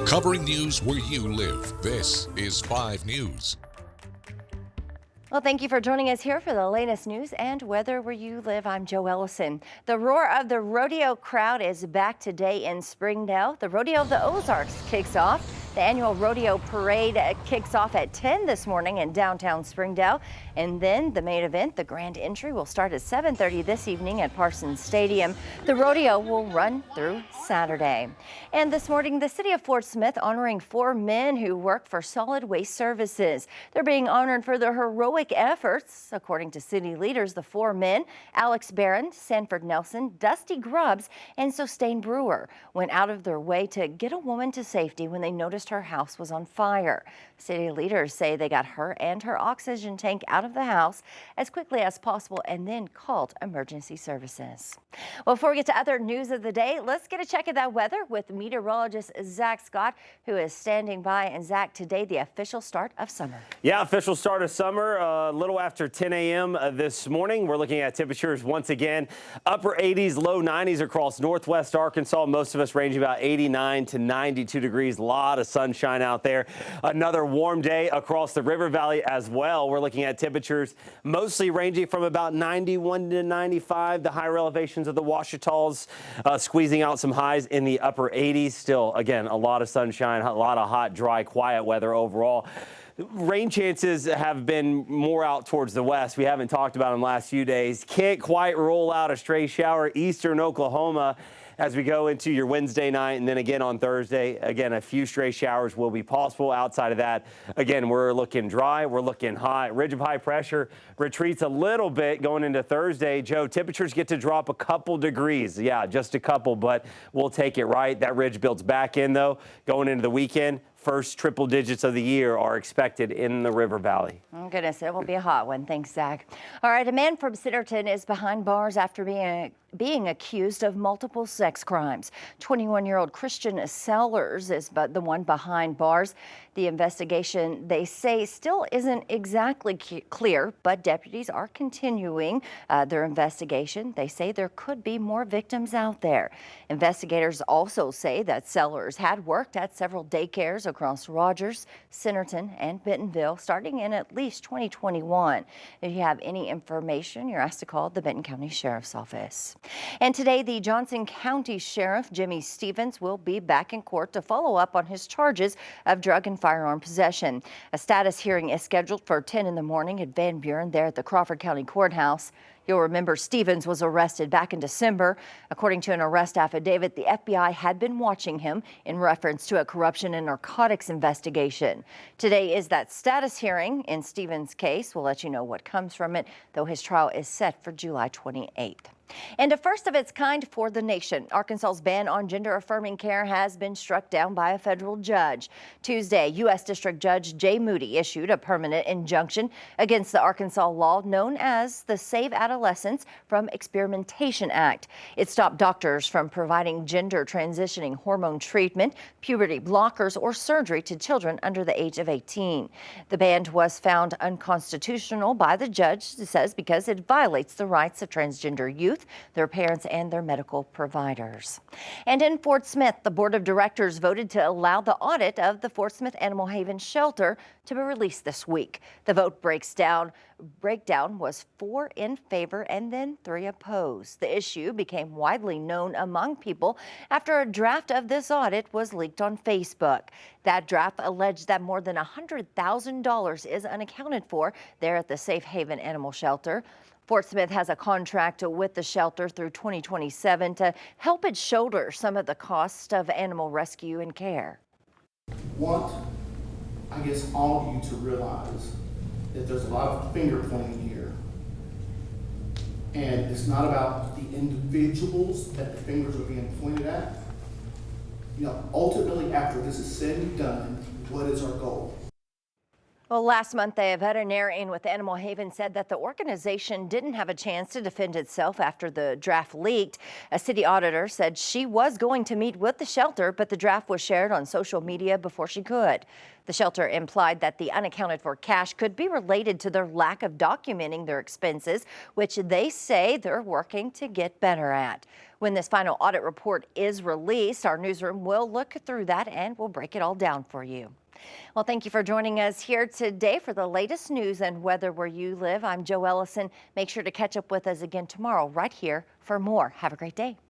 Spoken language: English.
Covering news where you live. This is 5 News. Well, thank you for joining us here for the latest news and weather where you live. I'm Joe Ellison. The roar of the rodeo crowd is back today in Springdale. The Rodeo of the Ozarks kicks off. The annual rodeo parade kicks off at 10 this morning in downtown Springdale. And then the main event, the grand entry, will start at 7:30 this evening at Parsons Stadium. The rodeo will run through Saturday. And this morning, the city of Fort Smith honoring 4 men who work for solid waste services. They're being honored for their heroic efforts. According to city leaders, the 4 men, Alex Barron, Sanford Nelson, Dusty Grubbs, and Sustain Brewer, went out of their way to get a woman to safety when they noticed her house was on fire. City leaders say they got her and her oxygen tank out of the house as quickly as possible and then called emergency services. Well, before we get to other news of the day, let's get a check of that weather with meteorologist Zach Scott, who is standing by. And Zach, today the official start of summer. Yeah, official start of summer, a little after 10 a.m. This morning. We're looking at temperatures once again, upper 80s, low 90s across northwest Arkansas. Most of us ranging about 89 to 92 degrees. A lot of sunshine out there. Another warm day across the river valley as well. We're looking at temperatures mostly ranging from about 91 to 95. The higher elevations of the Ouachita's squeezing out some highs in the upper 80s. Still, again, a lot of sunshine, a lot of hot, dry, quiet weather overall. Rain chances have been more out towards the west. We haven't talked about them last few days. Can't quite roll out a stray shower eastern Oklahoma as we go into your Wednesday night, and then again on Thursday. Again, a few stray showers will be possible. Outside of that, again, we're looking dry. We're looking hot. Ridge of high pressure retreats a little bit going into Thursday. Joe, temperatures get to drop a couple degrees. Yeah, just a couple, but we'll take it right. That ridge builds back in, though, going into the weekend. First triple digits of the year are expected in the river valley. Oh, goodness, it will be a hot one. Thanks, Zach. All right, a man from Centerton is behind bars after being accused of multiple sex crimes. 21-year-old Christian Sellers is the one behind bars. The investigation, they say, still isn't exactly clear, but deputies are continuing their investigation. They say there could be more victims out there. Investigators also say that Sellers had worked at several daycares across Rogers, Centerton, and Bentonville starting in at least 2021. If you have any information, you're asked to call the Benton County Sheriff's Office. And today, the Johnson County Sheriff, Jimmy Stevens, will be back in court to follow up on his charges of drug and firearm possession. A status hearing is scheduled for 10 in the morning at Van Buren there at the Crawford County Courthouse. You'll remember Stevens was arrested back in December. According to an arrest affidavit, the FBI had been watching him in reference to a corruption and narcotics investigation. Today is that status hearing in Stevens' case. We'll let you know what comes from it, though his trial is set for July 28th. And a first of its kind for the nation, Arkansas's ban on gender-affirming care has been struck down by a federal judge. Tuesday, U.S. District Judge Jay Moody issued a permanent injunction against the Arkansas law known as the Save Adolescents from Experimentation Act. It stopped doctors from providing gender transitioning hormone treatment, puberty blockers, or surgery to children under the age of 18. The ban was found unconstitutional by the judge, it says, because it violates the rights of transgender youth, their parents, and their medical providers. And in Fort Smith, the board of directors voted to allow the audit of the Fort Smith Animal Haven shelter to be released this week. The vote breakdown was 4 in favor and then 3 opposed. The issue became widely known among people after a draft of this audit was leaked on Facebook. That draft alleged that more than $100,000 is unaccounted for there at the Safe Haven Animal Shelter. Fort Smith has a contract with the shelter through 2027 to help it shoulder some of the cost of animal rescue and care. Want, I guess, all of you to realize that there's a lot of finger pointing here. And it's not about the individuals that the fingers are being pointed at. You know, ultimately, after this is said and done, what is our goal? Well, last month, a veterinarian with Animal Haven said that the organization didn't have a chance to defend itself after the draft leaked. A city auditor said she was going to meet with the shelter, but the draft was shared on social media before she could. The shelter implied that the unaccounted for cash could be related to their lack of documenting their expenses, which they say they're working to get better at. When this final audit report is released, our newsroom will look through that and we'll break it all down for you. Well, thank you for joining us here today for the latest news and weather where you live. I'm Jo Ellison. Make sure to catch up with us again tomorrow right here for more. Have a great day.